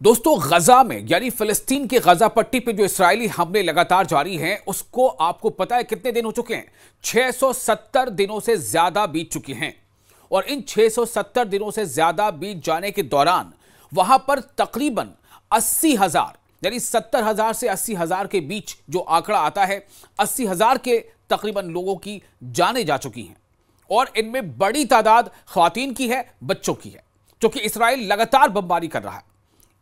दोस्तों, गजा में यानी फिलिस्तीन के गजा पट्टी पे जो इस्राएली हमले लगातार जारी हैं, उसको आपको पता है कितने दिन हो चुके हैं? 670 दिनों से ज्यादा बीत चुके हैं। और इन 670 दिनों से ज्यादा बीत जाने के दौरान वहां पर तकरीबन 80,000 यानी 70,000 से 80,000 के बीच जो आंकड़ा आता है, 80,000 के तकरीबन लोगों की जानें जा चुकी हैं। और इनमें बड़ी तादाद ख्वातीन की है, बच्चों की है, क्योंकि इस्राएल लगातार बमबारी कर रहा है।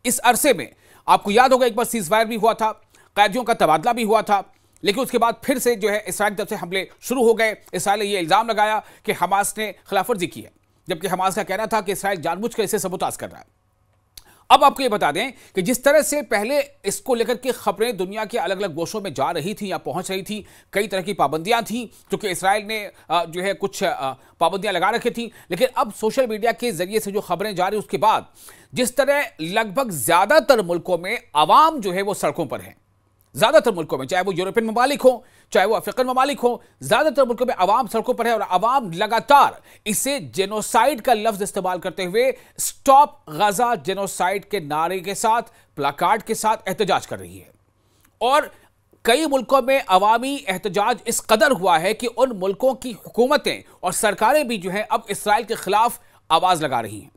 इस अरसे में आपको याद होगा, एक बार सीजफायर भी हुआ था, कैदियों का तबादला भी हुआ था, लेकिन उसके बाद फिर से जो है इस्राएल की तरफ से हमले शुरू हो गए। इस्राएल ने यह इल्जाम लगाया कि हमास ने खिलाफवर्जी की है, जबकि हमास का कहना था कि इस्राएल जानबूझकर इसे सबूताज कर रहा है। अब आपको यह बता दें कि जिस तरह से पहले इसको लेकर के खबरें दुनिया के अलग अलग गोशों में जा रही थी या पहुंच रही थी, कई तरह की पाबंदियां थी, क्योंकि इस्राएल ने जो है कुछ पाबंदियां लगा रखी थी। लेकिन अब सोशल मीडिया के जरिए से जो खबरें जा रही, उसके बाद जिस तरह लगभग ज्यादातर मुल्कों में आवाम जो है वो सड़कों पर है, ज्यादातर मुल्कों में, चाहे वो यूरोपियन ममालिक हो, चाहे वो अफ्रीकन ममालिक हो, ज्यादातर मुल्कों में आवाम सड़कों पर है। और आवाम लगातार इसे जेनोसाइड का लफ्ज इस्तेमाल करते हुए स्टॉप गजा जेनोसाइड के नारे के साथ, प्लाकार्ड के साथ एहतजाज कर रही है। और कई मुल्कों में अवामी एहतजाज इस कदर हुआ है कि उन मुल्कों की हुकूमतें और सरकारें भी जो है अब इसराइल के खिलाफ आवाज लगा रही हैं।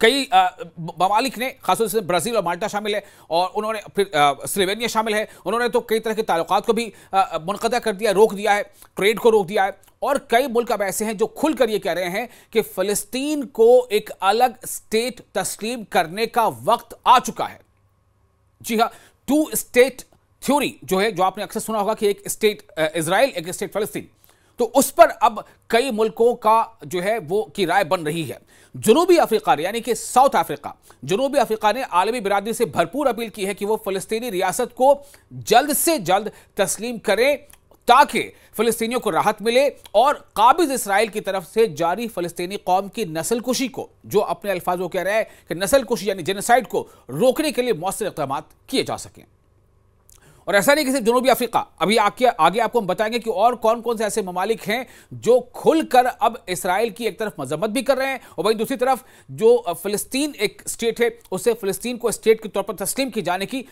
कई ममालिक ने, खासतौर से ब्राजील और माल्टा शामिल है, और उन्होंने फिर स्लोवेनिया शामिल है, उन्होंने तो कई तरह के ताल्लुकात को भी मुनक़दा कर दिया, रोक दिया है, ट्रेड को रोक दिया है। और कई मुल्क अब ऐसे हैं जो खुलकर ये कह रहे हैं कि फ़लस्तीन को एक अलग स्टेट तस्लीम करने का वक्त आ चुका है। जी हाँ, 2 स्टेट थ्योरी जो है, जो आपने अक्सर सुना होगा कि एक स्टेट इजराइल, एक स्टेट फ़लस्तीन, तो उस पर अब कई मुल्कों का जो है वो की राय बन रही है। जनूबी अफ्रीका ने, यानी कि साउथ अफ्रीका, जनूबी अफ्रीका ने आलमी बिरादरी से भरपूर अपील की है कि वो फ़लस्तीनी रियासत को जल्द से जल्द तस्लीम करें, ताकि फ़लस्तीनियों को राहत मिले और काबिज इसराइल की तरफ से जारी फ़लस्तीनी कौम की नस्लकुशी को, जो अपने अल्फाज वो कह रहे हैं कि नस्लकुशी यानी जेनोसाइड को रोकने के लिए मौसर इक़दाम किए जा सकें। और ऐसा नहीं कि सिर्फ जनूबी अफ्रीका, अभी आगे आपको हम बताएंगे कि और कौन कौन से ऐसे ममालिक हैं जो खुलकर अब इसराइल की एक तरफ मजम्मत भी कर रहे हैं, और वहीं दूसरी तरफ जो फ़लस्तीन एक स्टेट है, उससे फ़लस्तीन को स्टेट के तौर पर तस्लीम की जाने की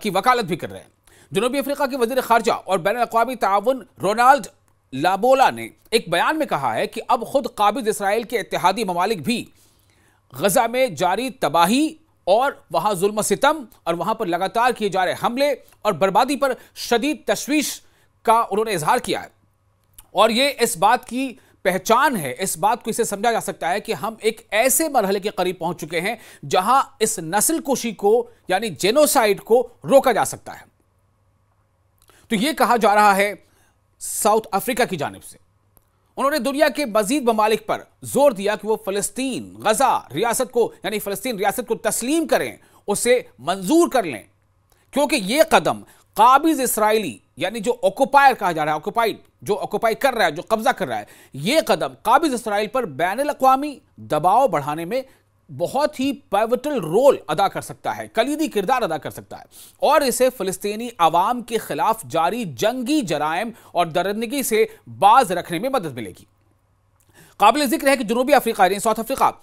वकालत भी कर रहे हैं। जनूबी अफ्रीका के वज़ीर ख़ारजा और बैनुल-अक़वामी ताउन रोनाल्ड लाबोला ने एक बयान में कहा है कि अब खुद काबिज इसराइल के इत्तेहादी ममालिक भी गजा में जारी तबाही और वहां जुल्म सितम और वहां पर लगातार किए जा रहे हमले और बर्बादी पर शदीद तशवीश का उन्होंने इजहार किया है। और ये इस बात की पहचान है, इस बात को इसे समझा जा सकता है कि हम एक ऐसे मरहले के करीब पहुंच चुके हैं जहां इस नस्लकुशी को यानी जेनोसाइड को रोका जा सकता है। तो यह कहा जा रहा है साउथ अफ्रीका की जानिब से। उन्होंने दुनिया के मजीद ममालिक पर जोर दिया कि वो फ़लस्तीन गजा रियासत को, यानी फ़लस्तीन रियासत को तस्लीम करें, उसे मंजूर कर लें, क्योंकि यह कदम काबिज इसराइली यानी जो ऑक्युपायर कहा जा रहा है, ऑक्युपाइड, जो ऑक्युपाई कर रहा है, जो कब्जा कर रहा है, यह कदम काबिज इसराइल पर बैनुल-अक़वामी दबाव बढ़ाने में बहुत ही पिवटल रोल अदा कर सकता है, कलीदी किरदार अदा कर सकता है, और इसे फ़लस्तीनी आवाम के खिलाफ जारी जंगी जराइम और दरिंदगी से बाज रखने में मदद मिलेगी। काबिल जिक्र है कि जनूबी अफ्रीका यानी साउथ अफ्रीका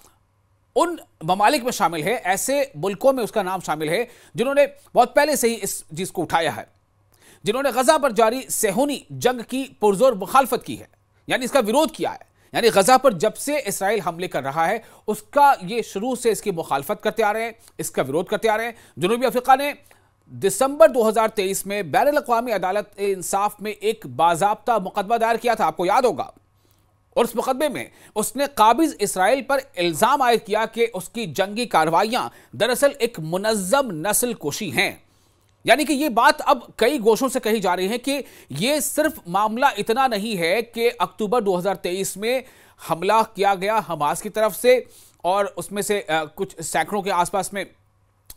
उन ममालिक में शामिल है, ऐसे मुल्कों में उसका नाम शामिल है जिन्होंने बहुत पहले से ही इस चीज को उठाया है, जिन्होंने गजा पर जारी सेहूनी जंग की पुरजोर मुखालफत की है, यानी इसका विरोध किया है। यानी गजा पर जब से इसराइल हमले कर रहा है, उसका ये शुरू से इसकी मुखालफत करते आ रहे हैं, इसका विरोध करते आ रहे हैं। जनूबी अफ्रीका ने दिसंबर 2023 में बैनुल-अक़वामी अदालत इंसाफ में एक बाज़ाब्ता मुकदमा दायर किया था, आपको याद होगा। और उस मुकदमे में उसने काबिज इसराइल पर इल्जाम आयद किया कि उसकी जंगी कार्रवाइयां दरअसल एक मुनज़्ज़म नस्ल कुशी हैं। यानी कि ये बात अब कई गोशों से कही जा रही है कि ये सिर्फ मामला इतना नहीं है कि अक्टूबर 2023 में हमला किया गया हमास की तरफ से, और उसमें से कुछ सैकड़ों के आसपास में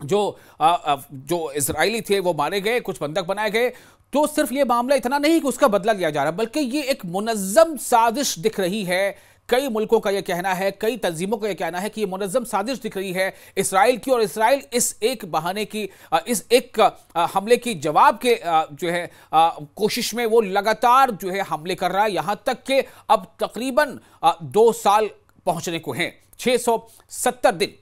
जो इजरायली थे वो मारे गए, कुछ बंधक बनाए गए। तो सिर्फ ये मामला इतना नहीं कि उसका बदला लिया जा रहा, बल्कि ये एक मुनज़्ज़म साजिश दिख रही है। कई मुल्कों का यह कहना है, कई तंजीमों का यह कहना है कि यह मुनज़्ज़म साजिश दिख रही है इसराइल की, और इसराइल इस एक बहाने की, इस एक हमले की जवाब के जो है कोशिश में वो लगातार जो है हमले कर रहा है, यहां तक कि अब तकरीबन 2 साल पहुंचने को हैं, 670 दिन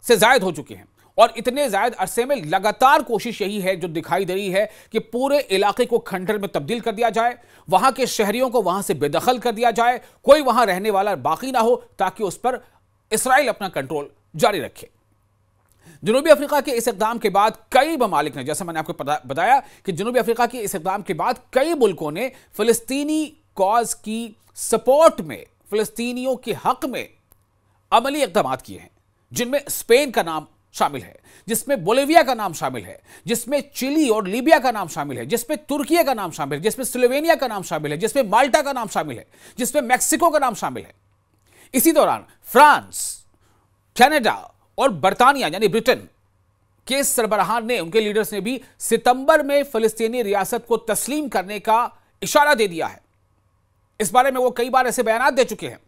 से जायद हो चुके हैं। और इतने ज्यादा अरसे में लगातार कोशिश यही है जो दिखाई दे रही है कि पूरे इलाके को खंडर में तब्दील कर दिया जाए, वहां के शहरियों को वहां से बेदखल कर दिया जाए, कोई वहां रहने वाला बाकी ना हो, ताकि उस पर इसराइल अपना कंट्रोल जारी रखे। जनूबी अफ्रीका के इस इक़दाम के बाद कई ममालिक ने, जैसा मैंने आपको बताया कि जनूबी अफ्रीका के इस इक़दाम के बाद कई मुल्कों ने फिलिस्तीनी कॉज की सपोर्ट में, फिलिस्तीनियों के हक में अमली इक़दाम किए हैं, जिनमें स्पेन का नाम शामिल है, जिसमें बोलिविया का नाम शामिल है, जिसमें चिली और लीबिया का नाम शामिल है, जिसमें तुर्की का नाम शामिल है, जिसमें स्लोवेनिया का नाम शामिल है, जिसमें माल्टा का नाम शामिल है, जिसमें मैक्सिको का नाम शामिल है। इसी दौरान फ्रांस, कनाडा और बर्तानिया यानी ब्रिटेन के सरबराहान ने, उनके लीडर्स ने भी सितंबर में फिलिस्तीनी रियासत को तस्लीम करने का इशारा दे दिया है। इस बारे में वो कई बार ऐसे बयान दे चुके हैं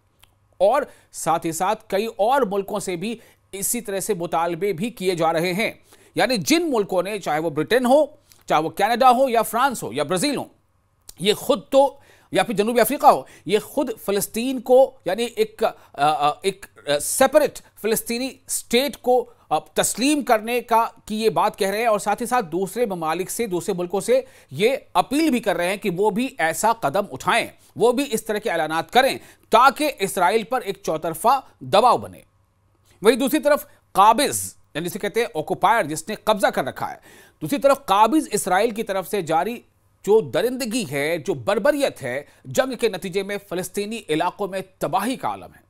और साथ ही साथ कई और मुल्कों से भी इसी तरह से मुतालबे भी किए जा रहे हैं। यानी जिन मुल्कों ने, चाहे वो ब्रिटेन हो, चाहे वो कनाडा हो या फ्रांस हो या ब्राजील हो, ये खुद तो, या फिर जनूबी अफ्रीका हो, ये खुद फिलिस्तीन को यानी एक सेपरेट फिलिस्तीनी स्टेट को तस्लीम करने का की ये बात कह रहे हैं और साथ ही साथ दूसरे ममालिक से, दूसरे मुल्कों से ये अपील भी कर रहे हैं कि वो भी ऐसा कदम उठाएं, वो भी इस तरह के ऐलानात करें ताकि इसराइल पर एक चौतरफा दबाव बने। वहीं दूसरी तरफ काबिज, यानी जिसे कहते हैं ऑक्युपायर, जिसने कब्जा कर रखा है, दूसरी तरफ काबिज इसराइल की तरफ से जारी जो दरिंदगी है, जो बर्बरियत है, जंग के नतीजे में फिलिस्तीनी इलाकों में तबाही का आलम है।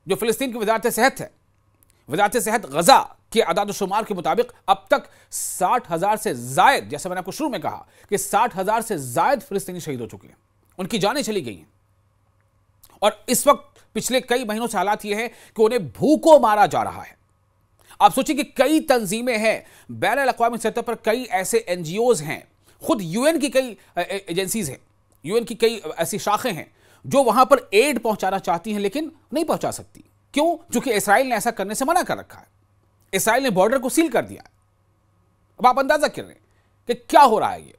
जो फिलिस्तीन की वजारत सेहत है, वजारत सेहत गजा के आदाद-ओ-शुमार के मुताबिक अब तक 60,000 से जायद, जैसे मैंने आपको शुरू में कहा कि 60,000 से जायद फिलिस्तीनी शहीद हो चुके हैं, उनकी जानें चली गई हैं। और इस वक्त पिछले कई महीनों से हालात ये है कि उन्हें भूखों मारा जा रहा है। आप सोचिए कि कई तंजीमें हैं, बैनुल अक़वामी सतह पर कई ऐसे एनजीओज हैं, खुद यूएन की कई एजेंसीज हैं, यूएन की कई ऐसी शाखें हैं जो वहां पर एड पहुंचाना चाहती हैं लेकिन नहीं पहुंचा सकती। क्यों? क्योंकि इसराइल ने ऐसा करने से मना कर रखा है। इसराइल ने बॉर्डर को सील कर दिया है। अब आप अंदाजा कर रहे हैं कि क्या हो रहा है। ये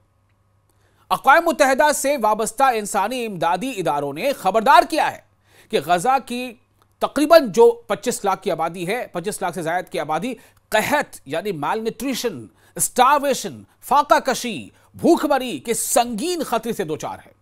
अक़वाम मुत्तहिदा से वाबस्ता इंसानी इमदादी इदारों ने खबरदार किया है कि गजा की तकरीबन जो 25 लाख की आबादी है, 25 लाख से ज्यादा की आबादी कहत यानी माल न्यूट्रिशन, स्टारवेशन, फाका कशी, भूखमरी के संगीन खतरे से दो चार है।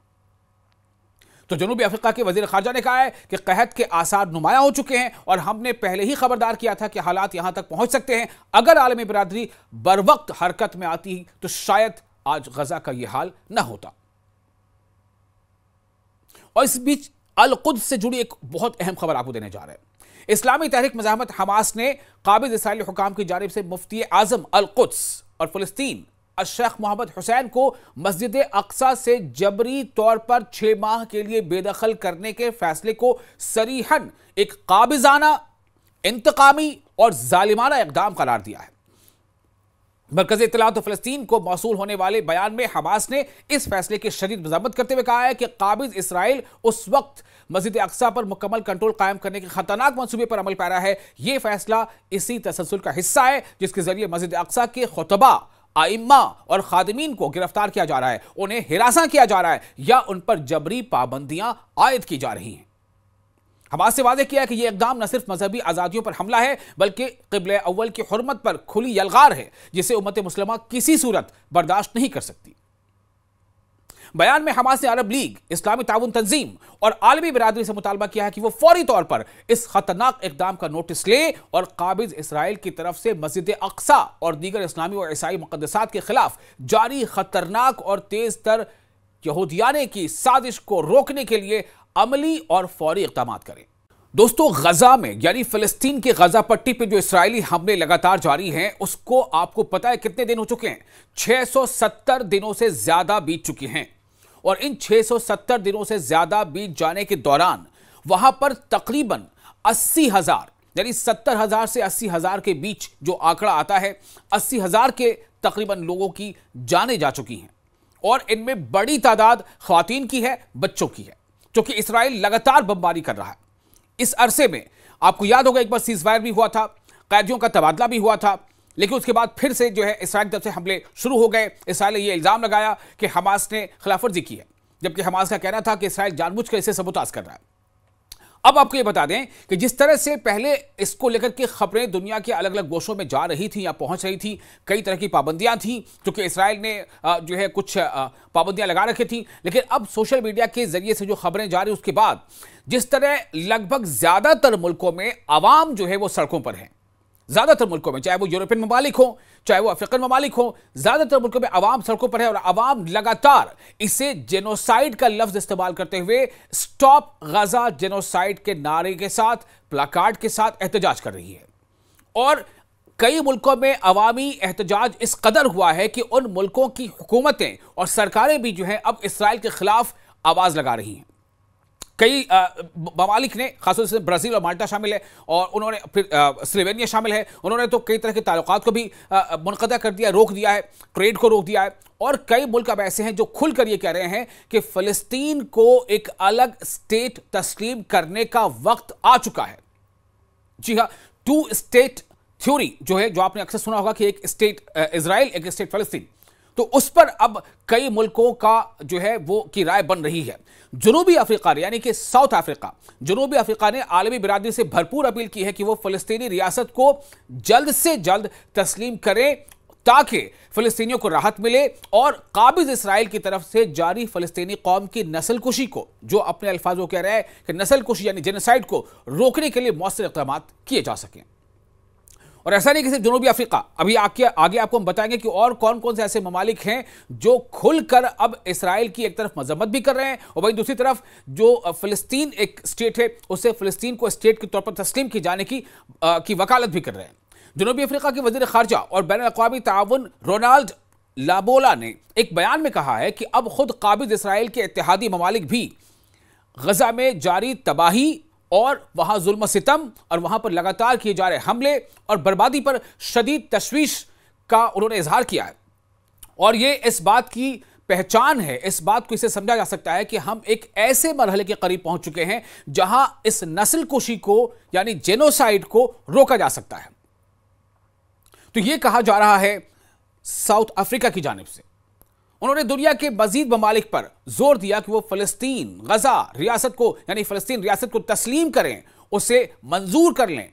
तो जनूबी अफ्रीका के वजीर खारजा ने कहा है कि कहत के आसार नुमाया हो चुके हैं और हमने पहले ही खबरदार किया था कि हालात यहां तक पहुंच सकते हैं। अगर आलमी बिरादरी बर वक्त हरकत में आती तो शायद आज गजा का यह हाल न होता। और इस बीच अल कुद्स से जुड़ी एक बहुत अहम खबर आपको देने जा रहे हैं। इस्लामी तहरीक मज़ाहमत हमास ने काबिज इसराइली हुकाम की जानिब से मुफ्ती आजम अल कुद्स और फिलिस्तीन शेख मोहम्मद हुसैन को मस्जिद अक्सा से जबरी तौर पर 6 माह के लिए बेदखल करने के फैसले को सरीहन एक काबिजाना, इंतकामी और जालिमाना इक़दाम करार दिया है। मरकज़ी इत्तलात फ़लस्तीन को मौसूल होने वाले बयान में हमास ने इस फैसले की शदीद मज़म्मत करते हुए कहा है कि काबिज इसराइल उस वक्त मस्जिद अक्सा पर मुकम्मल कंट्रोल कायम करने के खतरनाक मंसूबे पर अमल पैरा है। यह फैसला इसी तसलसल का हिस्सा है जिसके जरिए मस्जिद अक्सा के खुतबा, आइम्मा और खादिमीन को गिरफ्तार किया जा रहा है, उन्हें हिरासा किया जा रहा है या उन पर जबरी पाबंदियां आयद की जा रही हैं। हमास से वादे किया है कि यह इक़दाम न सिर्फ मजहबी आज़ादियों पर हमला है बल्कि क़िबले अव्वल की हुर्मत पर खुली यलगार है जिसे उम्मत मुस्लिमा किसी सूरत बर्दाश्त नहीं कर सकती। बयान में हमास ने अरब लीग, इस्लामी ताउन तंजीम और आलमी बिरादरी से मुतालबा किया है कि वो फौरी तौर पर इस खतरनाक इक़दाम का नोटिस ले और काबिज इसराइल की तरफ से मस्जिद अक्सा और दीगर इस्लामी और ईसाई मुक़द्दसात के खिलाफ जारी खतरनाक और तेज तर यहूदियाने की साजिश को रोकने के लिए अमली और फौरी इक़दाम करें। दोस्तों, गजा में यानी फिलिस्तीन की गजा पट्टी पर जो इसराइली हमले लगातार जारी हैं, उसको आपको पता है कितने दिन हो चुके हैं? 670 दिनों से ज्यादा बीत चुके हैं। और इन 670 दिनों से ज्यादा बीत जाने के दौरान वहां पर तकरीबन 80,000 यानी 70,000 से 80,000 के बीच जो आंकड़ा आता है, 80,000 के तकरीबन लोगों की जानें जा चुकी हैं और इनमें बड़ी तादाद ख्वातीन की है, बच्चों की है, क्योंकि इसराइल लगातार बमबारी कर रहा है। इस अरसे में आपको याद होगा एक बार सीजफायर भी हुआ था, कैदियों का तबादला भी हुआ था, लेकिन उसके बाद फिर से जो है इसराइल की तरफ से हमले शुरू हो गए। इसराइल ने यह इल्जाम लगाया कि हमास ने खिलाफवर्जी की है, जबकि हमास का कहना था कि इसराइल जानबूझकर इसे सबूताज कर रहा है। अब आपको ये बता दें कि जिस तरह से पहले इसको लेकर के खबरें दुनिया के अलग अलग गोशों में जा रही थी या पहुंच रही थी, कई तरह की पाबंदियां थी क्योंकि इसराइल ने जो है कुछ पाबंदियां लगा रखी थी, लेकिन अब सोशल मीडिया के जरिए से जो खबरें जा रही उसके बाद जिस तरह लगभग ज्यादातर मुल्कों में अवाम जो है वो सड़कों पर है, ज्यादातर मुल्कों में, चाहे वो यूरोपियन ममालिक हो चाहे वो अफ्रीकन ममालिक हो, ज्यादातर मुल्कों में अवाम सड़कों पर है और अवाम लगातार इसे जेनोसाइड का लफ्ज इस्तेमाल करते हुए स्टॉप गजा जेनोसाइड के नारे के साथ, प्लाकार्ड के साथ एहतजाज कर रही है। और कई मुल्कों में अवामी एहतजाज इस कदर हुआ है कि उन मुल्कों की हुकूमतें और सरकारें भी जो है अब इसराइल के खिलाफ आवाज लगा रही हैं। कई ममालिक ने, खासतौर से ब्राजील और माल्टा शामिल है और उन्होंने फिर स्लोवेनिया शामिल है, उन्होंने तो कई तरह के ताल्लुकात को भी मुनक़ता कर दिया, रोक दिया है, ट्रेड को रोक दिया है। और कई मुल्क अब ऐसे हैं जो खुलकर ये कह रहे हैं कि फ़लस्तीन को एक अलग स्टेट तस्लीम करने का वक्त आ चुका है। जी हाँ, 2 स्टेट थ्योरी जो है, जो आपने अक्सर सुना होगा कि एक स्टेट इजराइल, एक स्टेट फ़लस्तीन, तो उस पर अब कई मुल्कों का जो है वो की राय बन रही है। जनूबी अफ्रीका यानी कि साउथ अफ्रीका, जनूबी अफ्रीका ने आलमी बिरादरी से भरपूर अपील की है कि वो फ़लस्तीनी रियासत को जल्द से जल्द तस्लीम करें ताकि फ़लस्तीनियों को राहत मिले और काबिज इसराइल की तरफ से जारी फ़लस्तीनी कौम की नस्लकुशी को, जो अपने अल्फाज वो कह रहे हैं कि नस्लकुशी यानी जेनोसाइड को रोकने के लिए मौसर इक़दाम किए जा सकें। और ऐसा नहीं कि सिर्फ जनूबी अफ्रीका, अभी आगे आपको हम बताएंगे कि और कौन कौन से ऐसे ममालिक हैं जो खुलकर अब इसराइल की एक तरफ मजम्मत भी कर रहे हैं और वहीं दूसरी तरफ जो फ़लस्तीन एक स्टेट है उसे फ़लस्तीन को स्टेट के तौर पर तस्लीम की जाने की वकालत भी कर रहे हैं। जनूबी अफ्रीका के वज़ीर ख़ारजा और बैनुल-अक़वामी ताउन रोनाल्ड लाबोला ने एक बयान में कहा है कि अब खुद काबिज इसराइल के इत्तेहादी ममालिक भी गजा में जारी तबाही और वहां जुल्म सितम और वहां पर लगातार किए जा रहे हमले और बर्बादी पर शदीद तशवीश का उन्होंने इजहार किया है। और ये इस बात की पहचान है, इस बात को इसे समझा जा सकता है कि हम एक ऐसे मरहले के करीब पहुंच चुके हैं जहां इस नस्लकुशी को यानी जेनोसाइड को रोका जा सकता है। तो यह कहा जा रहा है साउथ अफ्रीका की जानिब से। उन्होंने दुनिया के मजीद ममालिक पर जोर दिया कि वो फ़लस्तीन गजा रियासत को यानी फ़लस्तीन रियासत को तस्लीम करें, उसे मंजूर कर लें,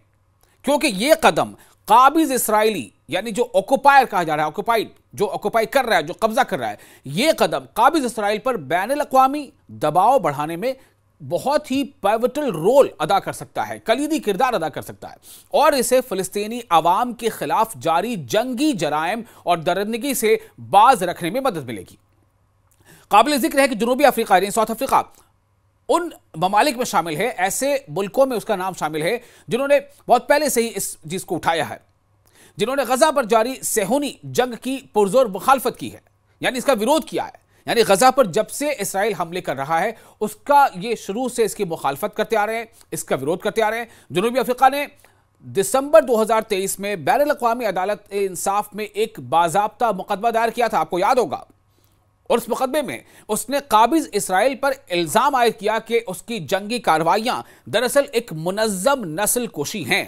क्योंकि यह कदम काबिज इसराइली यानी जो ऑक्युपायर कहा जा रहा है, ऑक्युपाइड जो ऑक्युपाई कर रहा है, जो कब्जा कर रहा है, यह कदम काबिज इसराइल पर बैनुल-अक़वामी दबाव बढ़ाने में बहुत ही पिवटल रोल अदा कर सकता है, कलीदी किरदार अदा कर सकता है और इसे फ़लस्तीनी अवाम के खिलाफ जारी जंगी जराइम और दरिंदगी से बाज रखने में मदद मिलेगी। काबिल जिक्र है कि जनूबी अफ्रीका यानी साउथ अफ्रीका उन ममालिक में शामिल है, ऐसे मुल्कों में उसका नाम शामिल है जिन्होंने बहुत पहले से ही इस चीज को उठाया है, जिन्होंने गजा पर जारी सेहूनी जंग की पुरजोर मुखालफत की है, यानी इसका विरोध किया है। यानी गजा पर जब से इसराइल हमले कर रहा है उसका ये शुरू से इसकी मुखालफत करते आ रहे हैं, इसका विरोध करते आ रहे हैं। जनूबी अफ्रीका ने दिसंबर 2023 में बैनुल-अक़वामी अदालत इंसाफ में एक बाज़ाब्ता मुकदमा दायर किया था, आपको याद होगा। और उस मुकदमे में उसने काबिज इसराइल पर इल्जाम आयद किया कि उसकी जंगी कार्रवाइयां दरअसल एक मुनज़्ज़म नस्ल कुशी हैं।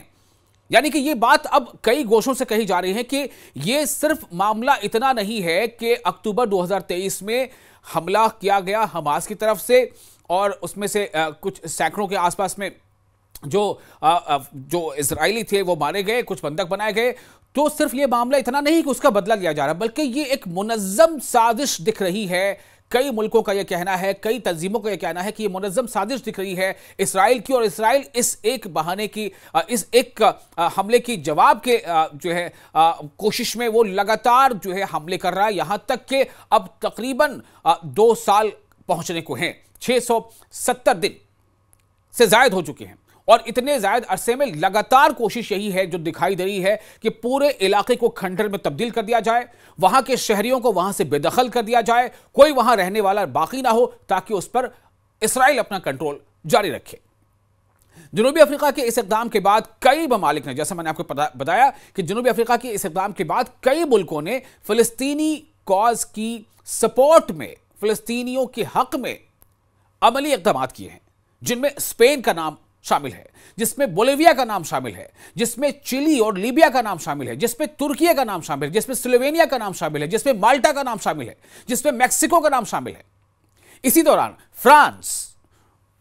यानी कि यह बात अब कई गोशों से कही जा रही है कि यह सिर्फ मामला इतना नहीं है कि अक्टूबर 2023 में हमला किया गया हमास की तरफ से और उसमें से कुछ सैकड़ों के आसपास में जो इजरायली थे वो मारे गए, कुछ बंधक बनाए गए। तो सिर्फ ये मामला इतना नहीं कि उसका बदला लिया जा रहा, बल्कि ये एक मुनज़्ज़म साजिश दिख रही है। कई मुल्कों का यह कहना है, कई तंजीमों का यह कहना है कि यह मुनज़्ज़म साजिश दिख रही है इसराइल की, और इसराइल इस एक बहाने की, इस एक हमले की जवाब के जो है कोशिश में वो लगातार जो है हमले कर रहा है, यहां तक कि अब तकरीबन 2 साल पहुंचने को हैं। 670 दिन से जायद हो चुके हैं और इतने जायद अरसे में लगातार कोशिश यही है जो दिखाई दे रही है कि पूरे इलाके को खंडर में तब्दील कर दिया जाए, वहां के शहरियों को वहां से बेदखल कर दिया जाए, कोई वहां रहने वाला बाकी ना हो, ताकि उस पर इसराइल अपना कंट्रोल जारी रखे। जनूबी अफ्रीका के इस इक़दाम के बाद कई ममालिक ने, जैसे मैंने आपको बताया कि जनूबी अफ्रीका के इस इक़दाम के बाद कई मुल्कों ने फिलिस्तीनी कॉज की सपोर्ट में, फिलिस्तीनियों के हक में अमली इक़दाम किए हैं, जिनमें स्पेन का नाम शामिल है, जिसमें बोलिविया का नाम शामिल है, जिसमें चिली और लीबिया का नाम शामिल है, जिसमें तुर्की का नाम शामिल है, जिसमें स्लोवेनिया का नाम शामिल है, जिसमें माल्टा का नाम शामिल है, जिसमें मैक्सिको का नाम शामिल है। इसी दौरान फ्रांस,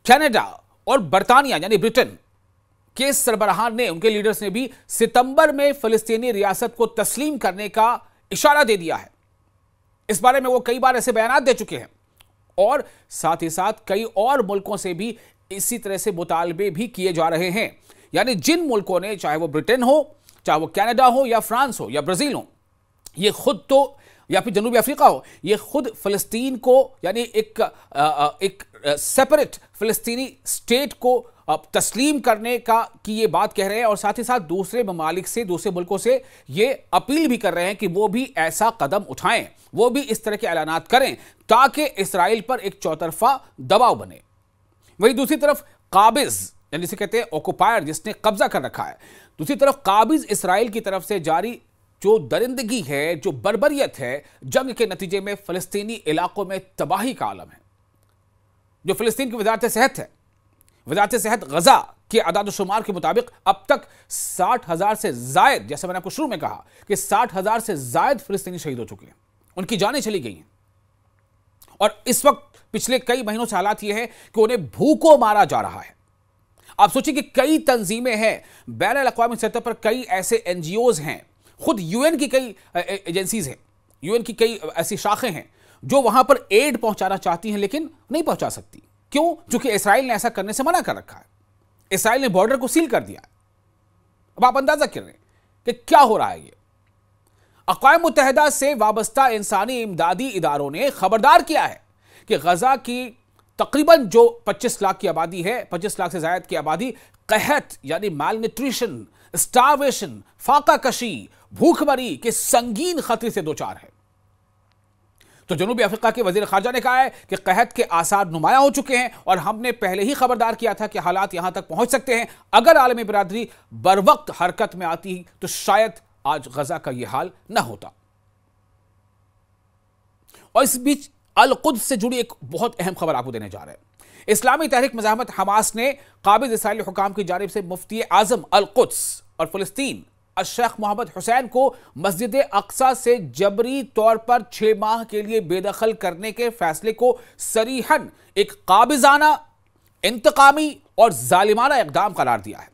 कनाडा और बरतानिया यानी ब्रिटेन के सरबराहान ने, उनके लीडर्स ने भी सितंबर में फिलिस्तीनी रियासत को तस्लीम करने का इशारा दे दिया है। इस बारे में वो कई बार ऐसे बयान दे चुके हैं और साथ ही साथ कई और मुल्कों से भी इसी तरह से मुतालबे भी किए जा रहे हैं। यानी जिन मुल्कों ने, चाहे वो ब्रिटेन हो, चाहे वो कनाडा हो या फ्रांस हो या ब्राजील हो, ये खुद तो, या फिर जनूबी अफ्रीका हो, ये खुद फिलिस्तीन को यानी एक सेपरेट फिलिस्तीनी स्टेट को तस्लीम करने की ये बात कह रहे हैं और साथ ही साथ दूसरे ममालिक से, दूसरे मुल्कों से ये अपील भी कर रहे हैं कि वो भी ऐसा कदम उठाएं, वो भी इस तरह के ऐलानात करें ताकि इसराइल पर एक चौतरफा दबाव बने। वहीं दूसरी तरफ काबिज, यानी जिसे कहते हैं ऑक्युपायर, जिसने कब्जा कर रखा है, दूसरी तरफ काबिज इसराइल की तरफ से जारी जो दरिंदगी है, जो बर्बरियत है, जंग के नतीजे में फिलिस्तीनी इलाकों में तबाही का आलम है। जो फिलिस्तीन की वजारत सेहत है, वजारत सेहत गजा के आदाद-ओ-शुमार के मुताबिक अब तक 60,000 से जायद, जैसे मैंने आपको शुरू में कहा कि 60,000 से जायद फिलिस्तीनी शहीद हो चुके हैं, उनकी जानें चली गई हैं। और इस वक्त पिछले कई महीनों से हालात यह है कि उन्हें भूखों मारा जा रहा है। आप सोचिए कि कई तंजीमें हैं, बैनुल अक़वामी सतह पर कई ऐसे एनजीओज हैं, खुद यूएन की कई एजेंसीज हैं, यूएन की कई ऐसी शाखें हैं जो वहां पर एड पहुंचाना चाहती हैं लेकिन नहीं पहुंचा सकती। क्यों? क्योंकि इसराइल ने ऐसा करने से मना कर रखा है। इसराइल ने बॉर्डर को सील कर दिया है। अब आप अंदाजा करें कि क्या हो रहा है। ये अक़वाम मुत्तहिदा से वाबस्ता इंसानी इमदादी इदारों ने खबरदार किया है कि गजा की तकरीबन जो 25 लाख की आबादी है, 25 लाख से ज्यादा की आबादी कहत यानी माल न्यूट्रिशन, स्टारवेशन, फाका कशी, भूखमरी के संगीन खतरे से दो चार है। तो जनूबी अफ्रीका के वजीर खारजा ने कहा है कि कहत के आसार नुमाया हो चुके हैं और हमने पहले ही खबरदार किया था कि हालात यहां तक पहुंच सकते हैं। अगर आलमी बिरादरी बर वक्त हरकत में आती तो शायद आज गजा का यह हाल न होता। और इस बीच अल कुद्स से जुड़ी एक बहुत अहम खबर आपको देने जा रहे हैं। इस्लामी तहरीक मज़ाहमत हमास ने काबिज इसराइली हुकाम की जानिब से मुफ्ती आजम अल कुद्स और फिलिस्तीन शेख मोहम्मद हुसैन को मस्जिद अक्सा से जबरी तौर पर 6 माह के लिए बेदखल करने के फैसले को सरीहन एक काबिजाना, इंतकामी और जालिमाना इक़दाम करार दिया है।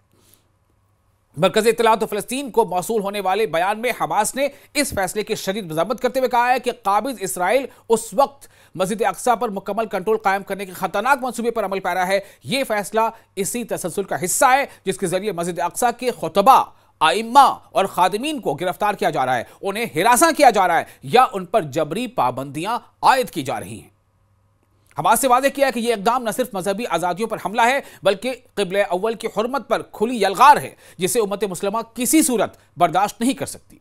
मरकज़ी इत्तलात फ़लस्तीन को मौसूल होने वाले बयान में हमास ने इस फैसले की शदीद मज़म्मत करते हुए कहा है कि काबिज इसराइल उस वक्त मस्जिद अक्सा पर मुकम्मल कंट्रोल कायम करने के खतरनाक मंसूबे पर अमल पैरा है। यह फैसला इसी तसलसल का हिस्सा है जिसके जरिए मस्जिद अक्सा के खुतबा, आइम्मा और खादिमीन को गिरफ्तार किया जा रहा है, उन्हें हिरासा किया जा रहा है या उन पर जबरी पाबंदियां आयद की जा रही हैं। हमास से वादे किया है कि यह इक़दाम न सिर्फ मजहबी आज़ादियों पर हमला है बल्कि क़िबले अव्वल की हुर्मत पर खुली यलगार है जिसे उम्मत मुस्लिमा किसी सूरत बर्दाश्त नहीं कर सकती।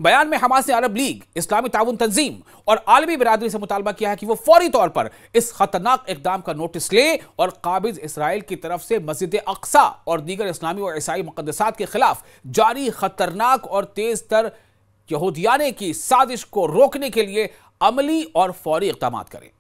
बयान में हमास ने अरब लीग, इस्लामी ताउन तंजीम और आलमी बिरादरी से मुतालबा किया है कि वो फौरी तौर पर इस खतरनाक इक़दाम का नोटिस ले और काबिज इसराइल की तरफ से मस्जिद अक्सा और दीगर इस्लामी और ईसाई मुक़द्दसात के खिलाफ जारी खतरनाक और तेज तर यहूदियाने की साजिश को रोकने के लिए अमली और फौरी इक़दामात करें।